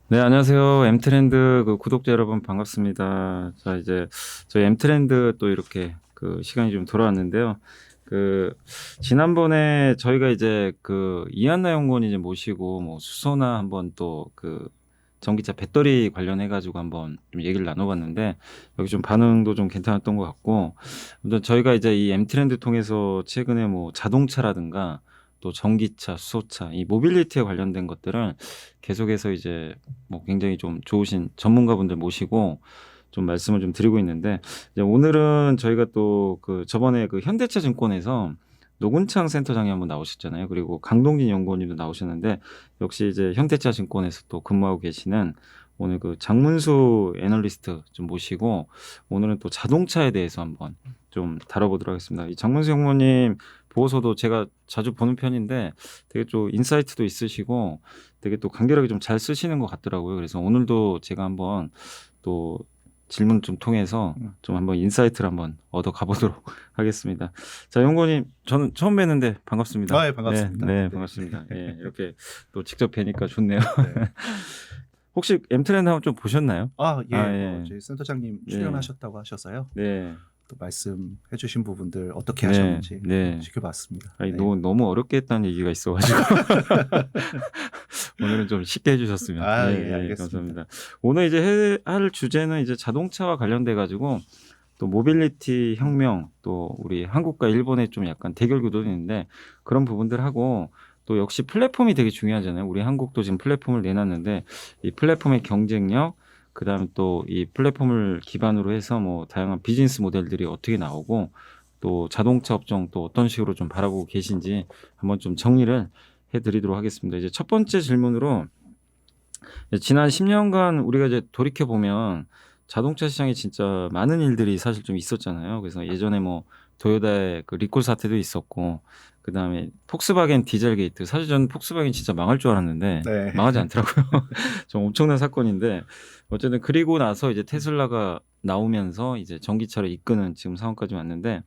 네, 안녕하세요. 엠트렌드 구독자 여러분 반갑습니다. 자, 이제 저희 엠트렌드 또 이렇게 시간이 좀 돌아왔는데요. 그 지난번에 저희가 이제 이한나 연구원 이제 모시고 뭐 수소나 한번 또 전기차 배터리 관련해 가지고 한번 좀 얘기를 나눠봤는데 여기 좀 반응도 좀 괜찮았던 것 같고, 아무튼 저희가 이제 이 엠트렌드 통해서 최근에 뭐 자동차라든가 또 전기차, 수소차, 이 모빌리티에 관련된 것들을 계속해서 이제 뭐 굉장히 좀 좋으신 전문가분들 모시고 좀 말씀을 좀 드리고 있는데, 이제 오늘은 저희가 또 저번에 현대차 증권에서 노근창 센터장이 한번 나오셨잖아요. 그리고 강동진 연구원님도 나오셨는데, 역시 이제 현대차 증권에서 또 근무하고 계시는 오늘 장문수 애널리스트 좀 모시고 오늘은 또 자동차에 대해서 한번 좀 다뤄보도록 하겠습니다. 이 장문수 연구원님 보고서도 제가 자주 보는 편인데 되게 좀 인사이트도 있으시고 되게 또 간결하게 좀 잘 쓰시는 것 같더라고요. 그래서 오늘도 제가 한번 또 질문 좀 통해서 좀 한번 인사이트를 한번 얻어 가보도록 하겠습니다. 자, 연구원님, 저는 처음 뵙는데 반갑습니다. 예, 반갑습니다. 네, 네. 반갑습니다. 예, 이렇게 또 직접 뵈니까 좋네요. 네. 혹시 엠트렌드 한번 좀 보셨나요? 예, 예. 저희 센터장님 네. 출연하셨다고 하셔서요. 네. 또 말씀해주신 부분들 어떻게 네, 하셨는지 네. 지켜봤습니다. 아니, 네. 너무 어렵게 했다는 얘기가 있어가지고 오늘은 좀 쉽게 해주셨으면. 예, 알겠습니다. 감사합니다. 오늘 이제 할 주제는 이제 자동차와 관련돼 가지고 또 모빌리티 혁명, 또 우리 한국과 일본의 좀 약간 대결 구도도 있는데 그런 부분들하고, 또 역시 플랫폼이 되게 중요하잖아요. 우리 한국도 지금 플랫폼을 내놨는데 이 플랫폼의 경쟁력, 그다음에 또 이 플랫폼을 기반으로 해서 뭐 다양한 비즈니스 모델들이 어떻게 나오고, 또 자동차 업종 또 어떤 식으로 좀 바라보고 계신지 한번 좀 정리를 해드리도록 하겠습니다. 이제 첫 번째 질문으로, 지난 10년간 우리가 이제 돌이켜 보면 자동차 시장에 진짜 많은 일들이 사실 좀 있었잖아요. 그래서 예전에 뭐 도요타의 리콜 사태도 있었고, 그 다음에 폭스바겐 디젤 게이트. 사실 저는 폭스바겐 진짜 망할 줄 알았는데 네. 망하지 않더라고요. 좀 엄청난 사건인데, 어쨌든 그리고 나서 이제 테슬라가 나오면서 이제 전기차를 이끄는 지금 상황까지 왔는데,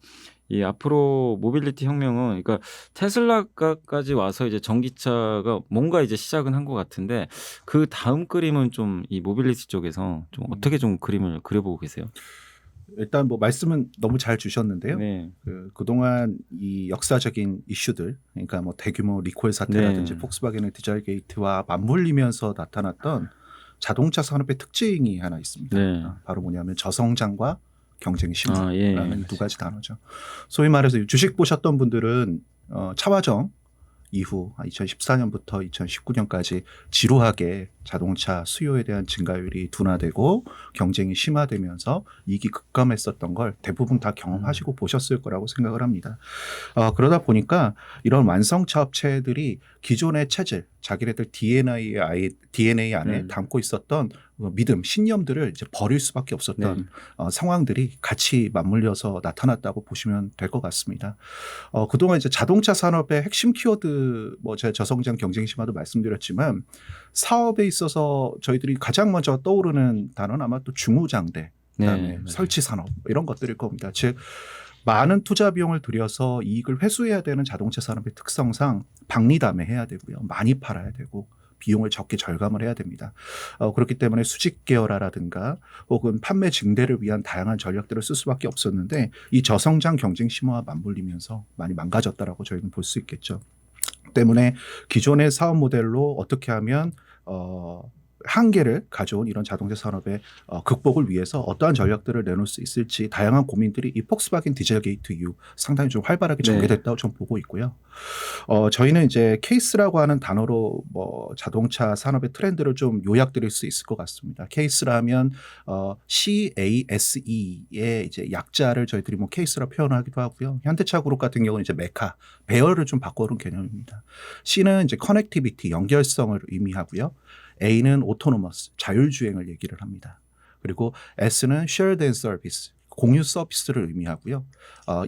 이 앞으로 모빌리티 혁명은, 그러니까 테슬라까지 와서 이제 전기차가 뭔가 이제 시작은 한 것 같은데, 그 다음 그림은 좀 이 모빌리티 쪽에서 좀 어떻게 좀 그림을 그려보고 계세요? 일단 뭐 말씀은 너무 잘 주셨는데요. 네. 그동안 이 역사적인 이슈들, 그러니까 뭐 대규모 리콜 사태라든지 네. 폭스바겐의 디젤 게이트와 맞물리면서 나타났던 자동차 산업의 특징이 하나 있습니다. 네. 바로 뭐냐면 저성장과 경쟁 심화라는 예. 두 가지 단어죠. 소위 말해서 주식 보셨던 분들은 차화정 이후 2014년부터 2019년까지 지루하게 자동차 수요에 대한 증가율이 둔화되고 경쟁이 심화되면서 이익이 급감했었던 걸 대부분 다 경험하시고 보셨을 거라고 생각을 합니다. 그러다 보니까 이런 완성차 업체들이 기존의 체질, 자기네들 DNA 안에 담고 있었던 믿음, 신념들을 이제 버릴 수밖에 없었던 상황들이 같이 맞물려서 나타났다고 보시면 될 것 같습니다. 그동안 이제 자동차 산업의 핵심 키워드, 뭐 제가 저성장 경쟁 심화도 말씀드렸지만 사업에 있어서 저희들이 가장 먼저 떠오르는 단어는 아마 또 중후장대, 그다음에 설치 산업 이런 것들일 겁니다. 즉 많은 투자 비용을 들여서 이익을 회수해야 되는 자동차 산업의 특성상 박리담회해야 되고요. 많이 팔아야 되고 비용을 적게 절감을 해야 됩니다. 그렇기 때문에 수직 계열화라든가 혹은 판매 증대를 위한 다양한 전략들을 쓸 수밖에 없었는데 이 저성장 경쟁 심화와 맞물리면서 많이 망가졌다라고 저희는 볼 수 있겠죠. 때문에 기존의 사업 모델로 어떻게 하면 한계를 가져온 이런 자동차 산업의 극복을 위해서 어떠한 전략들을 내놓을 수 있을지 다양한 고민들이 이 폭스바겐 디젤 게이트 이후 상당히 좀 활발하게 전개됐다고 좀 보고 있고요. 저희는 이제 케이스라고 하는 단어로 뭐 자동차 산업의 트렌드를 좀 요약드릴 수 있을 것 같습니다. 케이스라면 CASE의 이제 약자를 저희들이 뭐 케이스라 표현하기도 하고요. 현대차 그룹 같은 경우는 이제 메카, 배열을 좀 바꿔놓은 개념입니다. C는 이제 커넥티비티, 연결성을 의미하고요. A는 오토노머스, 자율주행을 얘기를 합니다. 그리고 S는 shared and service, 공유 서비스를 의미하고요.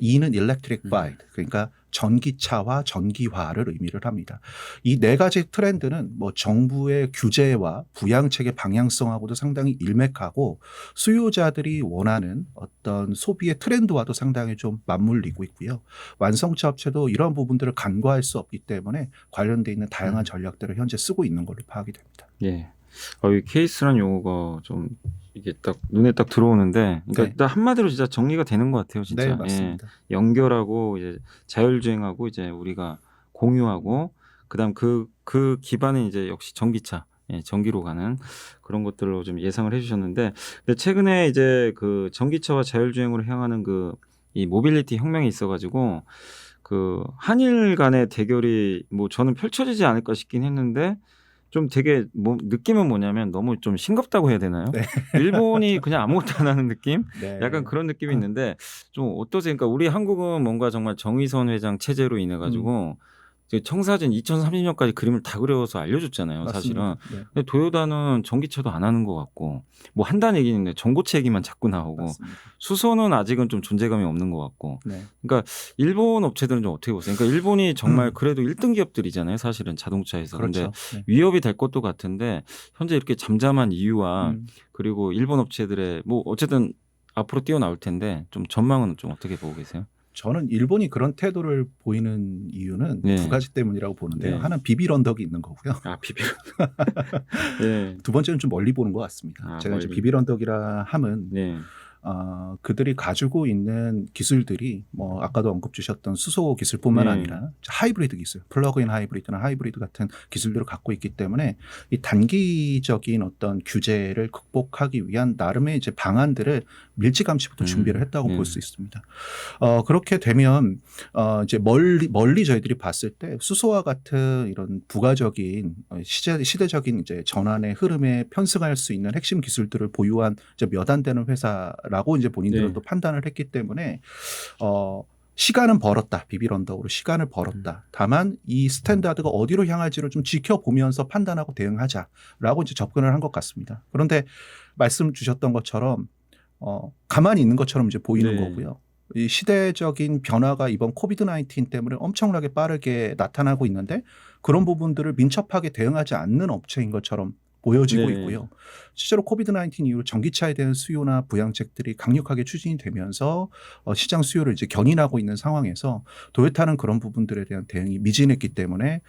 E는 electrified, 그러니까 전기차와 전기화를 의미를 합니다. 이 네 가지 트렌드는 뭐 정부의 규제와 부양책의 방향성하고도 상당히 일맥하고 수요자들이 원하는 어떤 소비의 트렌드와도 상당히 좀 맞물리고 있고요. 완성차 업체도 이런 부분들을 간과할 수 없기 때문에 관련돼 있는 다양한 전략들을 현재 쓰고 있는 걸로 파악이 됩니다. 예. 이 케이스란 용어가 좀 이게 딱 눈에 딱 들어오는데, 그러니까 네. 딱 한마디로 진짜 정리가 되는 것 같아요, 진짜. 네, 맞습니다. 연결하고 이제 자율주행하고 이제 우리가 공유하고 그다음 그 기반은 이제 역시 전기차, 전기로 가는 그런 것들로 좀 예상을 해주셨는데, 근데 최근에 이제 그 전기차와 자율주행으로 향하는 이 모빌리티 혁명이 있어가지고 그 한일 간의 대결이 뭐 저는 펼쳐지지 않을까 싶긴 했는데. 좀 되게 뭐 느낌은 뭐냐면 너무 좀 싱겁다고 해야 되나요? 네. 일본이 그냥 아무것도 안 하는 느낌? 네. 약간 그런 느낌이 있는데 좀 어떠세요? 그러니까 우리 한국은 뭔가 정말 정의선 회장 체제로 인해 가지고 청사진 2030년까지 그림을 다 그려서 알려줬잖아요, 사실은. 맞습니다. 네. 근데 도요타는 전기차도 안 하는 것 같고 뭐 한다는 얘기는 있는데 전고체 얘기만 자꾸 나오고 맞습니다. 수소는 아직은 좀 존재감이 없는 것 같고. 네. 그러니까 일본 업체들은 좀 어떻게 보세요? 그러니까 일본이 정말 그래도 1등 기업들이잖아요, 사실은 자동차에서. 근데 그렇죠. 네. 위협이 될 것도 같은데 현재 이렇게 잠잠한 이유와 음. 그리고 일본 업체들의 뭐 어쨌든 앞으로 뛰어나올 텐데 좀 전망은 좀 어떻게 보고 계세요? 저는 일본이 그런 태도를 보이는 이유는 네. 두 가지 때문이라고 보는데요. 네. 하나는 비빌 언덕이 있는 거고요. 비비. 네. 두 번째는 좀 멀리 보는 것 같습니다. 제가 이제 멀리. 비빌 언덕이라 함은 네. 그들이 가지고 있는 기술들이 뭐 아까도 언급 주셨던 수소 기술뿐만 네. 아니라 하이브리드 기술, 플러그인 하이브리드나 하이브리드 같은 기술들을 갖고 있기 때문에 이 단기적인 어떤 규제를 극복하기 위한 나름의 이제 방안들을 밀지감치부터 준비를 했다고 볼 수 있습니다. 그렇게 되면 이제 멀리 저희들이 봤을 때 수소와 같은 이런 부가적인 시대적인 이제 전환의 흐름에 편승할 수 있는 핵심 기술들을 보유한 이제 몇 안 되는 회사라고 이제 본인들은 네. 또 판단을 했기 때문에 시간은 벌었다. 비빌 언덕으로 시간을 벌었다. 다만 이 스탠다드가 어디로 향할지를 좀 지켜보면서 판단하고 대응하자라고 이제 접근을 한 것 같습니다. 그런데 말씀 주셨던 것처럼 가만히 있는 것처럼 이제 보이는 네. 거고요. 이 시대적인 변화가 이번 코비드 19 때문에 엄청나게 빠르게 나타나고 있는데 그런 부분들을 민첩하게 대응하지 않는 업체인 것처럼 보여지고 네. 있고요. 실제로 코비드 19 이후로 전기차에 대한 수요나 부양책들이 강력하게 추진이 되면서 시장 수요를 이제 견인하고 있는 상황에서 도요타는 그런 부분들에 대한 대응이 미진했기 때문에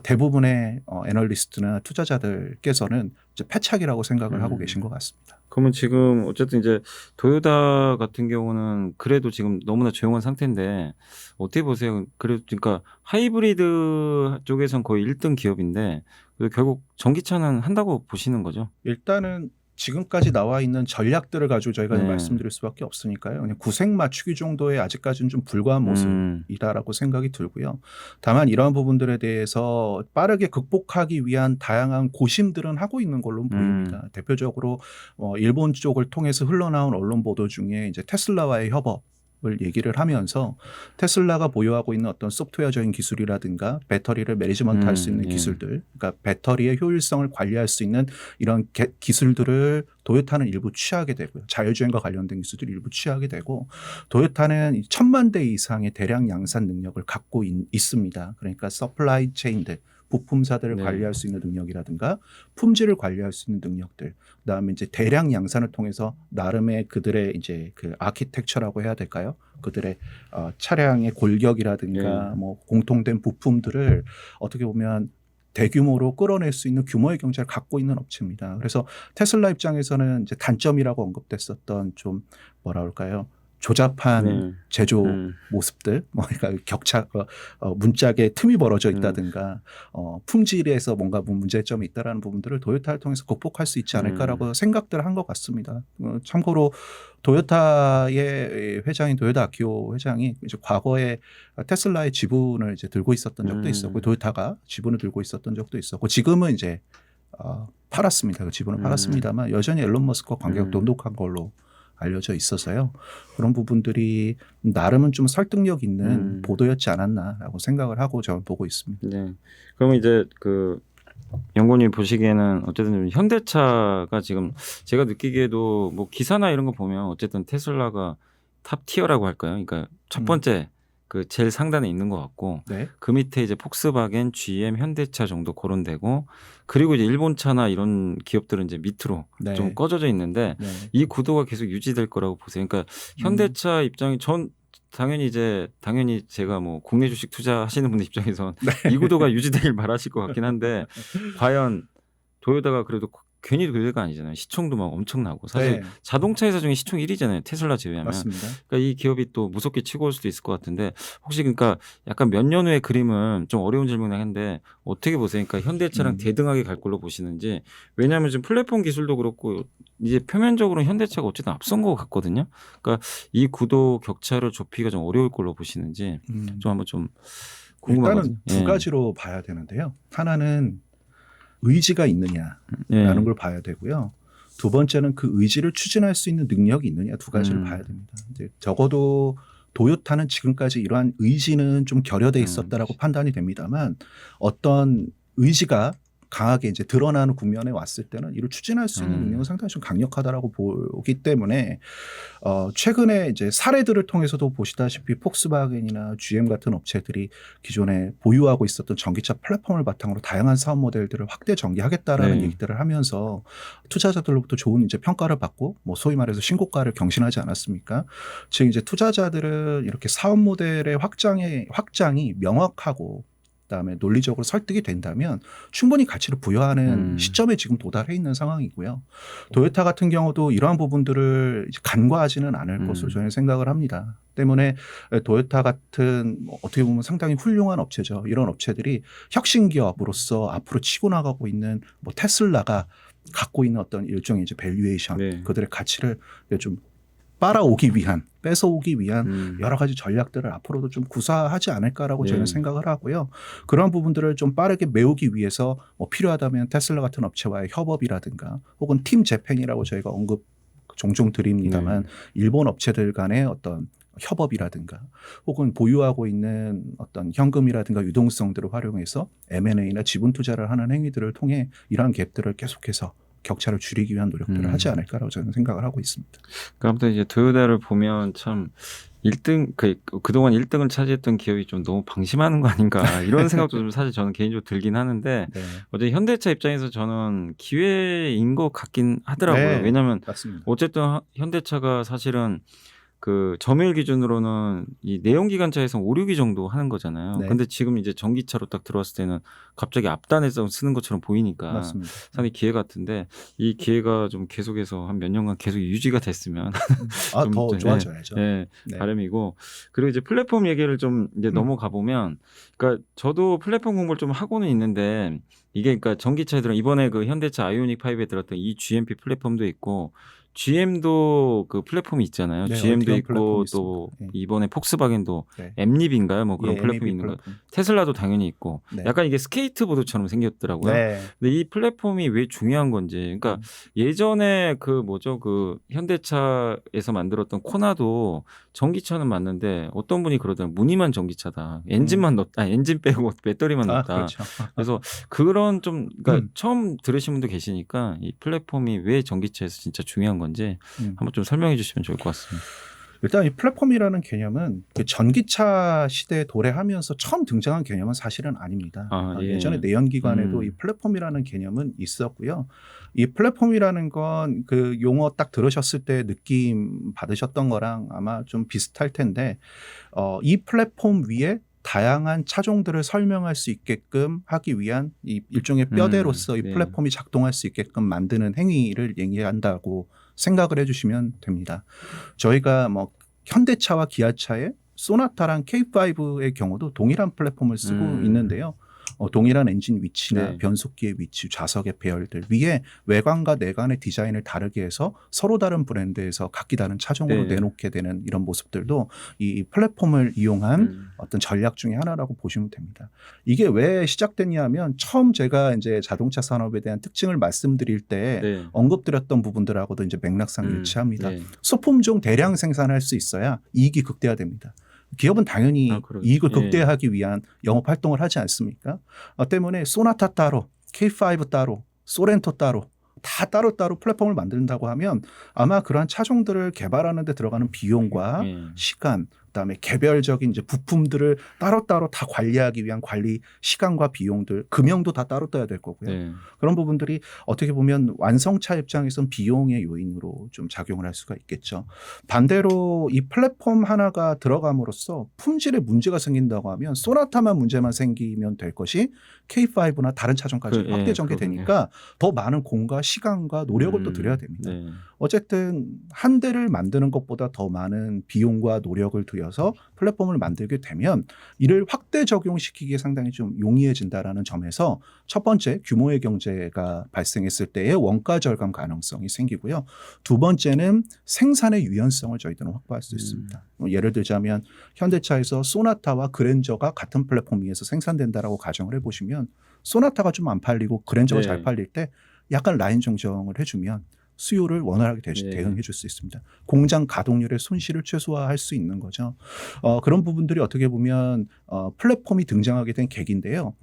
대부분의 애널리스트나 투자자들께서는 이제 패착이라고 생각을 하고 계신 것 같습니다. 그러면 지금 어쨌든 이제 도요타 같은 경우는 그래도 지금 너무나 조용한 상태인데 어떻게 보세요? 그래도 그러니까 하이브리드 쪽에선 거의 1등 기업인데 결국 전기차는 한다고 보시는 거죠? 일단은 지금까지 나와 있는 전략들을 가지고 저희가 네. 말씀드릴 수밖에 없으니까요. 그냥 구색 맞추기 정도에 아직까지는 좀 불과한 모습이다라고 생각이 들고요. 다만 이러한 부분들에 대해서 빠르게 극복하기 위한 다양한 고심들은 하고 있는 걸로 보입니다. 대표적으로 일본 쪽을 통해서 흘러나온 언론 보도 중에 이제 테슬라와의 협업 을 얘기를 하면서 테슬라가 보유하고 있는 어떤 소프트웨어적인 기술이라든가 배터리를 매니지먼트 할 수 있는 기술들, 그러니까 배터리의 효율성을 관리할 수 있는 이런 기술들을 도요타는 일부 취하게 되고요. 자율주행과 관련된 기술들을 일부 취하게 되고 도요타는 1000만 대 이상의 대량 양산 능력을 갖고 있습니다. 그러니까 서플라이 체인들, 부품사들을 네. 관리할 수 있는 능력이라든가 품질을 관리할 수 있는 능력들, 그다음에 이제 대량 양산을 통해서 나름의 그들의 이제 그 아키텍처라고 해야 될까요? 그들의 차량의 골격이라든가 뭐 공통된 부품들을 어떻게 보면 대규모로 끌어낼 수 있는 규모의 경제를 갖고 있는 업체입니다. 그래서 테슬라 입장에서는 이제 단점이라고 언급됐었던 좀 뭐라 그럴까요? 조잡한 제조 모습들, 그러니까 격차, 문짝에 틈이 벌어져 있다든가, 품질에서 뭔가 문제점이 있다라는 부분들을 도요타를 통해서 극복할 수 있지 않을까라고 생각들을 한 것 같습니다. 참고로 도요타의 회장인 도요다 아키오 회장이 이제 과거에 테슬라의 지분을 이제 들고 있었던 적도 있었고, 도요타가 지분을 들고 있었던 적도 있었고, 지금은 이제 팔았습니다. 그 지분을 팔았습니다만 여전히 앨런 머스크와 관계가 돈독한 걸로 알려져 있어서요. 그런 부분들이 나름은 좀 설득력 있는 보도였지 않았나라고 생각을 하고 저는 보고 있습니다. 네. 그러면 이제 그 연구원님 보시기에는 어쨌든 좀 현대차가 지금 제가 느끼기에도 뭐 기사나 이런 거 보면 어쨌든 테슬라가 탑 티어라고 할까요? 그러니까 첫 번째 그 제일 상단에 있는 것 같고 네. 그 밑에 이제 폭스바겐, GM, 현대차 정도 거론되고 그리고 이제 일본차나 이런 기업들은 이제 밑으로 네. 좀 꺼져져 있는데 네. 이 구도가 계속 유지될 거라고 보세요. 그러니까 현대차 입장이 전 당연히 제가 뭐 국내 주식 투자하시는 분들 입장에선 이 구도가 유지되길 바라실 것 같긴 한데 과연 도요타가 그래도 괜히 그래가 아니잖아요. 시총도 막 엄청나고 사실 네, 자동차 회사 중에 시총 1위잖아요. 테슬라 제외하면. 맞습니다. 그러니까 이 기업이 또 무섭게 치고 올 수도 있을 것 같은데 혹시 그러니까 약간 몇 년 후의 그림은 좀 어려운 질문이긴 한데 어떻게 보세요? 그러니까 현대차랑 대등하게 갈 걸로 보시는지 왜냐하면 지금 플랫폼 기술도 그렇고 이제 표면적으로는 현대차가 어쨌든 앞선 것 같거든요. 그러니까 이 구도 격차를 좁히기가 좀 어려울 걸로 보시는지 좀 한번 좀 궁금하거든요. 일단은 두 가지로 봐야 되는데요. 하나는 의지가 있느냐라는 예. 걸 봐야 되고요. 두 번째는 그 의지를 추진할 수 있는 능력이 있느냐 두 가지를 봐야 됩니다. 이제 적어도 도요타는 지금까지 이러한 의지는 좀 결여돼 있었다라고 판단이 됩니다만 어떤 의지가 강하게 이제 드러나는 국면에 왔을 때는 이를 추진할 수 있는 능력은 상당히 좀 강력하다라고 보기 때문에 최근에 이제 사례들을 통해서도 보시다시피 폭스바겐이나 GM 같은 업체들이 기존에 보유하고 있었던 전기차 플랫폼을 바탕으로 다양한 사업 모델들을 확대 전개하겠다라는 네. 얘기들을 하면서 투자자들로부터 좋은 이제 평가를 받고 뭐 소위 말해서 신고가를 경신하지 않았습니까? 즉 이제 투자자들은 이렇게 사업 모델의 확장이 명확하고 그다음에 논리적으로 설득이 된다면 충분히 가치를 부여하는 시점에 지금 도달해 있는 상황이고요. 도요타 같은 경우도 이러한 부분들을 이제 간과하지는 않을 것으로 저는 생각을 합니다. 때문에 도요타 같은 어떻게 보면 상당히 훌륭한 업체죠. 이런 업체들이 혁신 기업으로서 앞으로 치고 나가고 있는 뭐 테슬라가 갖고 있는 어떤 일종의 이제 밸류에이션, 네. 그들의 가치를 좀 뺏어오기 위한 여러 가지 전략들을 앞으로도 좀 구사하지 않을까라고 네. 저는 생각을 하고요. 그런 부분들을 좀 빠르게 메우기 위해서 뭐 필요하다면 테슬라 같은 업체와의 협업이라든가 혹은 팀 재팬이라고 저희가 언급 종종 드립니다만 일본 업체들 간의 어떤 협업이라든가 혹은 보유하고 있는 어떤 현금이라든가 유동성들을 활용해서 M&A나 지분 투자를 하는 행위들을 통해 이러한 갭들을 계속해서 격차를 줄이기 위한 노력들을 하지 않을까라고 저는 생각을 하고 있습니다. 그러니까 아무튼 이제 도요타를 보면 참 1등 그동안 1등을 차지했던 기업이 좀 너무 방심하는 거 아닌가 이런 생각도 좀 사실 저는 개인적으로 들긴 하는데 네. 어제 현대차 입장에서 저는 기회인 것 같긴 하더라고요. 네, 왜냐하면 맞습니다. 어쨌든 현대차가 사실은 그 점유율 기준으로는 이 내연기관차에서 5, 6위 정도 하는 거잖아요. 네. 근데 지금 이제 전기차로 딱 들어왔을 때는 갑자기 앞단에서 쓰는 것처럼 보이니까 맞습니다. 상당히 기회 같은데 이 기회가 좀 계속해서 한 몇 년간 계속 유지가 됐으면 좀 더 좋아져야죠. 네, 네. 바람이고 그리고 이제 플랫폼 얘기를 좀 이제 넘어가 보면 그러니까 저도 플랫폼 공부를 좀 하고는 있는데 이게 그러니까 전기차들은 이번에 그 현대차 아이오닉 5에 들었던 이 GMP 플랫폼도 있고 GM도 그 플랫폼이 있잖아요. 네, GM도 얼티엄 있고 플랫폼이 또 있습니다. 네. 이번에 폭스바겐도 네. 엠립인가요? 뭐 그런 예, 플랫폼이 MEB 있는 거. 플랫폼. 테슬라도 당연히 있고. 네. 약간 이게 스케이트보드처럼 생겼더라고요. 네. 근데 이 플랫폼이 왜 중요한 건지. 그러니까 예전에 그 뭐죠? 그 현대차에서 만들었던 코나도 전기차는 맞는데 어떤 분이 그러더라고요. 무늬만 전기차다. 엔진만 넣었다. 엔진 빼고 배터리만 넣었다. 그렇죠. 그래서 그런 좀 그러니까 처음 들으신 분도 계시니까 이 플랫폼이 왜 전기차에서 진짜 중요한 건지 한번 좀 설명해 주시면 좋을 것 같습니다. 일단 이 플랫폼이라는 개념은 그 전기차 시대에 도래하면서 처음 등장한 개념은 사실은 아닙니다. 예. 예전에 내연기관에도 이 플랫폼이라는 개념은 있었고요. 이 플랫폼이라는 건 그 용어 딱 들으셨을 때 느낌 받으셨던 거랑 아마 좀 비슷할 텐데 이 플랫폼 위에 다양한 차종들을 설명할 수 있게끔 하기 위한 이 일종의 뼈대로서 이 네. 플랫폼이 작동할 수 있게끔 만드는 행위를 얘기한다고 생각을 해주시면 됩니다. 저희가 뭐 현대차와 기아차의 소나타랑 K5의 경우도 동일한 플랫폼을 쓰고 있는데요. 동일한 엔진 위치나 네. 변속기의 위치, 좌석의 배열들 위에 외관과 내관의 디자인을 다르게 해서 서로 다른 브랜드에서 각기 다른 차종으로 네. 내놓게 되는 이런 모습들도 이 플랫폼을 이용한 어떤 전략 중에 하나라고 보시면 됩니다. 이게 왜 시작됐냐 하면 처음 제가 이제 자동차 산업에 대한 특징을 말씀드릴 때 네. 언급드렸던 부분들하고도 이제 맥락상 일치합니다. 네. 소품종 대량 생산할 수 있어야 이익이 극대화됩니다. 기업은 당연히 이익을 극대화하기 위한 영업 활동을 하지 않습니까? 때문에 소나타 따로, K5 따로, 소렌토 따로 다 따로따로 플랫폼을 만든다고 하면 아마 그러한 차종들을 개발하는 데 들어가는 비용과 시간 그다음에 개별적인 이제 부품들을 따로따로 다 관리하기 위한 관리 시간과 비용들, 금형도 다 따로 떠야 될 거고요. 네. 그런 부분들이 어떻게 보면 완성차 입장에선 비용의 요인으로 좀 작용을 할 수가 있겠죠. 반대로 이 플랫폼 하나가 들어감으로써 품질에 문제가 생긴다고 하면 소나타만 문제만 생기면 될 것이 K5나 다른 차종까지 그, 확대 예, 전개되니까 더 많은 공과 시간과 노력을 또 들여야 됩니다. 네. 어쨌든 한 대를 만드는 것보다 더 많은 비용과 노력을 들여서 플랫폼을 만들게 되면 이를 확대 적용시키기에 상당히 좀 용이해진다라는 점에서 첫 번째 규모의 경제가 발생했을 때의 원가 절감 가능성이 생기고요. 두 번째는 생산의 유연성을 저희들은 확보할 수 있습니다. 예를 들자면 현대차에서 소나타와 그랜저가 같은 플랫폼 위에서 생산된다라고 가정을 해보시면 소나타가 좀 안 팔리고 그랜저가 네. 잘 팔릴 때 약간 라인 정정을 해주면 수요를 원활하게 네. 대응해 줄 수 있습니다. 공장 가동률의 손실을 최소화할 수 있는 거죠. 그런 부분들이 어떻게 보면 플랫폼이 등장하게 된 계기인데요.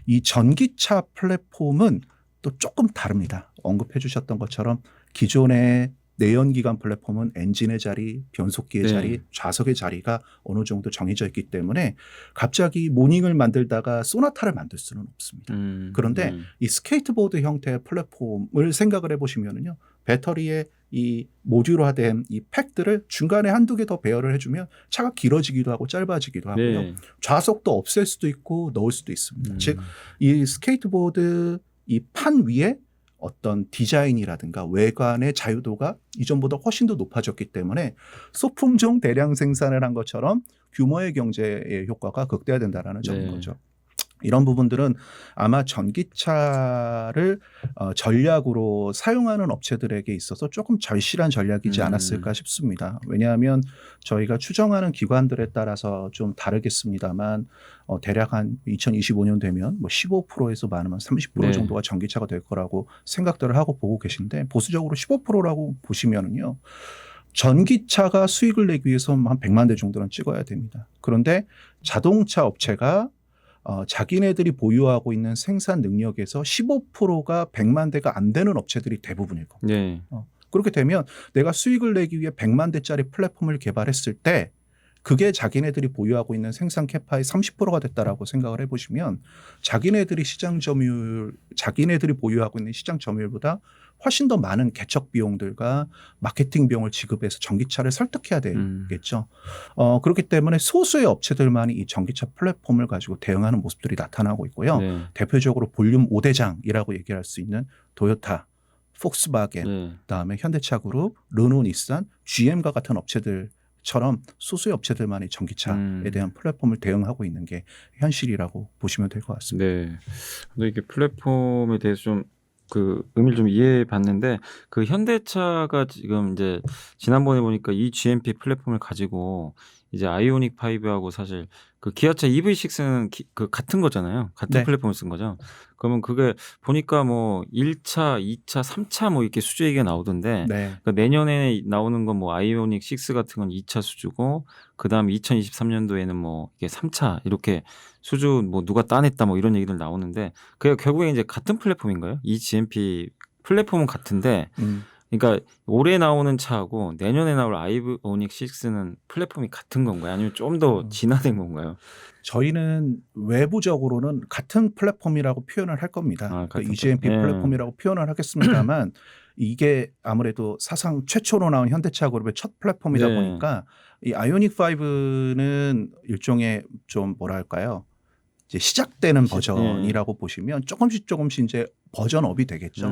이 전기차 플랫폼은 또 조금 다릅니다. 언급해 주셨던 것처럼 기존의 내연기관 플랫폼은 엔진의 자리, 변속기의 네. 자리, 좌석의 자리가 어느 정도 정해져 있기 때문에 갑자기 모닝을 만들다가 소나타를 만들 수는 없습니다. 그런데 이 스케이트보드 형태의 플랫폼을 생각을 해보시면은요, 배터리에 이 모듈화된 이 팩들을 중간에 한두 개 더 배열을 해주면 차가 길어지기도 하고 짧아지기도 하고요. 네. 좌석도 없앨 수도 있고 넣을 수도 있습니다. 즉, 이 스케이트보드 이 판 위에 어떤 디자인이라든가 외관의 자유도가 이전보다 훨씬 더 높아졌기 때문에 소품종 대량 생산을 한 것처럼 규모의 경제의 효과가 극대화된다라는 점인 네. 거죠. 이런 부분들은 아마 전기차를 전략으로 사용하는 업체들에게 있어서 조금 절실한 전략이지 않았을까 싶습니다. 왜냐하면 저희가 추정하는 기관들에 따라서 좀 다르겠습니다만 대략 한 2025년 되면 뭐 15%에서 많으면 30% 네. 정도가 전기차가 될 거라고 생각들을 하고 보고 계신데 보수적으로 15%라고 보시면은요. 전기차가 수익을 내기 위해서 한 100만 대 정도는 찍어야 됩니다. 그런데 자동차 업체가 자기네들이 보유하고 있는 생산 능력에서 15%가 100만 대가 안 되는 업체들이 대부분일 겁니다. 네. 그렇게 되면 내가 수익을 내기 위해 100만 대짜리 플랫폼을 개발했을 때 그게 자기네들이 보유하고 있는 생산 캐파의 30%가 됐다라고 생각을 해보시면 자기네들이 보유하고 있는 시장 점유율보다 훨씬 더 많은 개척 비용들과 마케팅 비용을 지급해서 전기차를 설득해야 되겠죠. 그렇기 때문에 소수의 업체들만이 이 전기차 플랫폼을 가지고 대응하는 모습들이 나타나고 있고요. 네. 대표적으로 볼륨 5대장이라고 얘기할 수 있는 도요타, 폭스바겐, 네. 그다음에 현대차 그룹, 르노, 닛산, GM과 같은 업체들처럼 소수의 업체들만이 전기차에 대한 플랫폼을 대응하고 있는 게 현실이라고 보시면 될 것 같습니다. 네. 근데 이게 플랫폼에 대해서 좀 그 의미를 좀 이해해 봤는데 그 현대차가 지금 이제 지난번에 보니까 이 GMP 플랫폼을 가지고 이제 아이오닉 5하고 사실 그 기아차 EV6는 그 같은 거잖아요. 같은 네. 플랫폼을 쓴 거죠. 그러면 그게 보니까 뭐 1차, 2차, 3차 뭐 이렇게 수주 얘기가 나오던데 네. 그러니까 내년에 나오는 건 뭐 아이오닉 6 같은 건 2차 수주고 그다음 2023년도에는 뭐 이게 3차 이렇게 수주 뭐 누가 따냈다 뭐 이런 얘기들 나오는데 그게 결국에 이제 같은 플랫폼인가요? 이 GMP 플랫폼은 같은데 그러니까 올해 나오는 차하고 내년에 나올 아이오닉 6는 플랫폼이 같은 건가요? 아니면 좀 더 진화된 건가요? 저희는 외부적으로는 같은 플랫폼이라고 표현을 할 겁니다. 같은 EGMP 플랫폼. 플랫폼이라고 표현을 하겠습니다만 이게 아무래도 사상 최초로 나온 현대차 그룹의 첫 플랫폼이다 네. 보니까 이 아이오닉 5는 일종의 좀 뭐랄까요? 이제 시작되는 버전이라고 보시면 조금씩 이제 버전업이 되겠죠.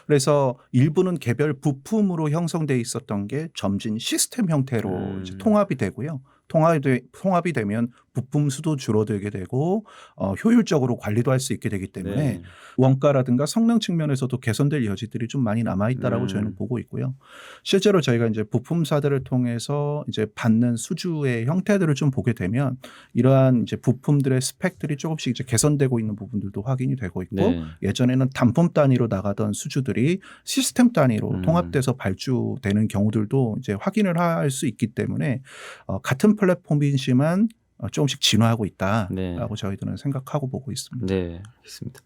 그래서 일부는 개별 부품으로 형성돼 있었던 게 점진 시스템 형태로 이제 통합이 되고요. 통합이 되면 부품 수도 줄어들게 되고 효율적으로 관리도 할 수 있게 되기 때문에 네. 원가라든가 성능 측면에서도 개선될 여지들이 좀 많이 남아 있다라고 저희는 보고 있고요. 실제로 저희가 이제 부품사들을 통해서 이제 받는 수주의 형태들을 좀 보게 되면 이러한 이제 부품들의 스펙들이 조금씩 이제 개선되고 있는 부분들도 확인이 되고 있고 네. 예전에는 단품 단위로 나가던 수주들이 시스템 단위로 통합돼서 발주되는 경우들도 이제 확인을 할 수 있기 때문에 같은 플랫폼이지만 조금씩 진화하고 있다라고 네. 저희들은 생각하고 보고 있습니다. 네, 알겠습니다.